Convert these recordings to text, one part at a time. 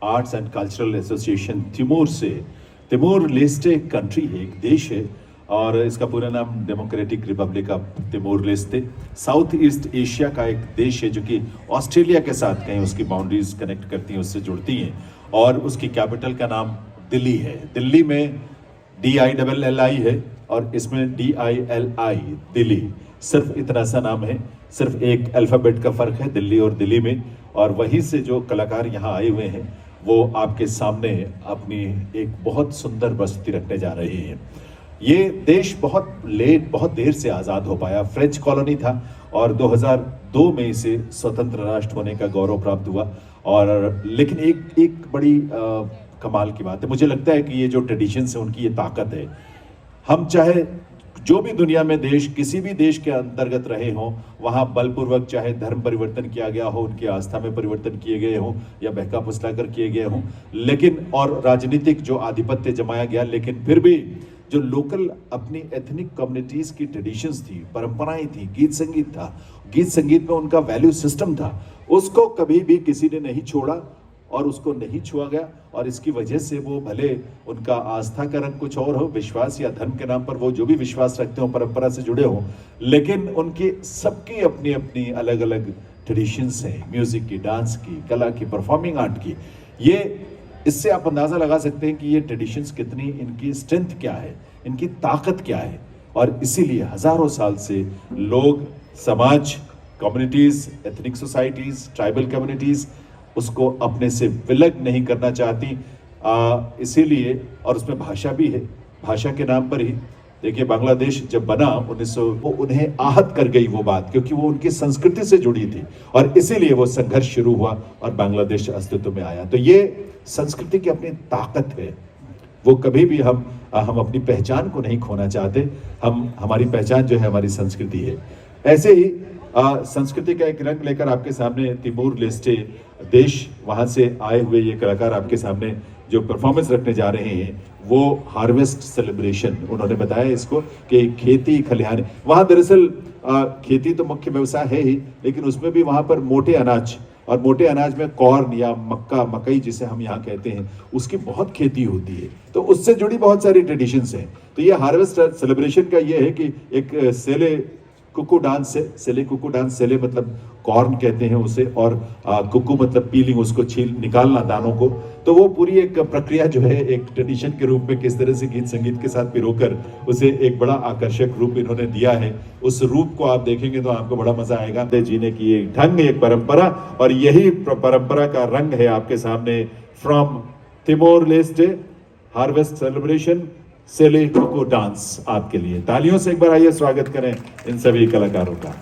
Arts and cultural association Timor से। Timor Leste एक country है, एक देश है, और इसका पूरा नाम democratic Republic of Timor Leste. South east Asia का एक देश है जो कि ऑस्ट्रेलिया के साथ कहीं उसकी बाउंड्रीज कनेक्ट करती हैं, उससे जुड़ती हैं, और उसकी कैपिटल का नाम दिल्ली है। दिल्ली में DILLI है और इसमें DILI, दिल्ली, सिर्फ इतना सा नाम है, सिर्फ एक अल्फ़ाबेट का फ़र्क है दिल्ली और दिल्ली में। और वहीं से जो कलाकार यहाँ आए हुए हैं वो आपके सामने अपनी एक बहुत सुंदर प्रस्तुति रखने जा रहे हैं। ये देश बहुत देर से आज़ाद हो पाया, फ्रेंच कॉलोनी था, और 2002 में इसे स्वतंत्र राष्ट्र होने का गौरव प्राप्त हुआ। और लेकिन एक बड़ी कमाल की बात है, मुझे लगता है कि ये जो ट्रेडिशंस है उनकी ये ताकत है। हम चाहे जो भी दुनिया में देश, किसी भी देश के अंतर्गत रहे हों, वहाँ बलपूर्वक चाहे धर्म परिवर्तन किया गया हो, उनकी आस्था में परिवर्तन किए गए हों या बहका फुसलाकर किए गए हों, लेकिन और राजनीतिक जो आधिपत्य जमाया गया, लेकिन फिर भी जो लोकल अपनी एथनिक कम्युनिटीज़ की ट्रेडिशंस थी, परंपराएं थी, गीत संगीत था, गीत संगीत में उनका वैल्यू सिस्टम था, उसको कभी भी किसी ने नहीं छोड़ा और उसको नहीं छुआ गया। और इसकी वजह से वो भले उनका आस्था का रंग कुछ और हो, विश्वास या धर्म के नाम पर वो जो भी विश्वास रखते हो, परंपरा से जुड़े हों, लेकिन उनकी सबकी अपनी अपनी अलग अलग ट्रेडिशंस हैं, म्यूजिक की, डांस की, कला की, परफॉर्मिंग आर्ट की। ये इससे आप अंदाज़ा लगा सकते हैं कि ये ट्रेडिशंस कितनी, इनकी स्ट्रेंथ क्या है, इनकी ताकत क्या है। और इसीलिए हज़ारों साल से लोग, समाज, communities, ethnic societies, tribal communities उसको अपने से विलग नहीं करना चाहती। इसीलिए, और उसमें भाषा भी है, भाषा के नाम पर ही देखिए बांग्लादेश जब बना 1900, वो उन्हें आहत कर गई वो बात, क्योंकि वो उनकी संस्कृति से जुड़ी थी, और इसीलिए वो संघर्ष शुरू हुआ और बांग्लादेश अस्तित्व में आया। तो ये संस्कृति की अपनी ताकत है, वो कभी भी हम अपनी पहचान को नहीं खोना चाहते। हमारी पहचान जो है हमारी संस्कृति है। ऐसे ही संस्कृति का एक रंग लेकर आपके सामने तिमोर लेस्टे देश, वहाँ से आए हुए ये कलाकार आपके सामने जो परफॉर्मेंस रखने जा रहे हैं, वो हार्वेस्ट सेलिब्रेशन उन्होंने बताया इसको कि खेती खलिहान, वहाँ दरअसल खेती तो मुख्य व्यवसाय है ही, लेकिन उसमें भी वहाँ पर मोटे अनाज, और मोटे अनाज में कॉर्न या मकई जिसे हम यहाँ कहते हैं, उसकी बहुत खेती होती है, तो उससे जुड़ी बहुत सारी ट्रेडिशंस हैं। तो ये हार्वेस्ट सेलिब्रेशन का ये है कि एक सेले कुकू डांस है, सेले कुकू डांस, सेले मतलब कॉर्न कहते हैं उसे, और कुकू मतलब पीलिंग, उसको छील निकालना दानों को। तो वो पूरी एक प्रक्रिया जो है एक ट्रेडिशन के रूप में किस तरह से गीत संगीत के साथ पिरोकर उसे एक बड़ा आकर्षक रूप इन्होंने दिया है, उस रूप को आप देखेंगे तो आपको बड़ा मजा आएगा। जीने की एक ढंग, एक परंपरा, और यही परंपरा का रंग है आपके सामने from Timor Leste harvest celebration, सेले कुकू डांस आपके लिए। तालियों से एक बार आइए स्वागत करें इन सभी कलाकारों का।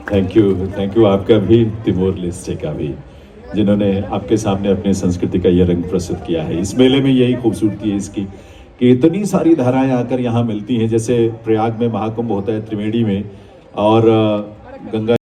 थैंक यू आपका भी, तिमोर लेस्टे का भी, जिन्होंने आपके सामने अपने संस्कृति का ये रंग प्रस्तुत किया है। इस मेले में यही खूबसूरती है इसकी कि इतनी सारी धाराएं आकर यहाँ मिलती हैं। जैसे प्रयाग में महाकुंभ होता है त्रिवेणी में, और गंगा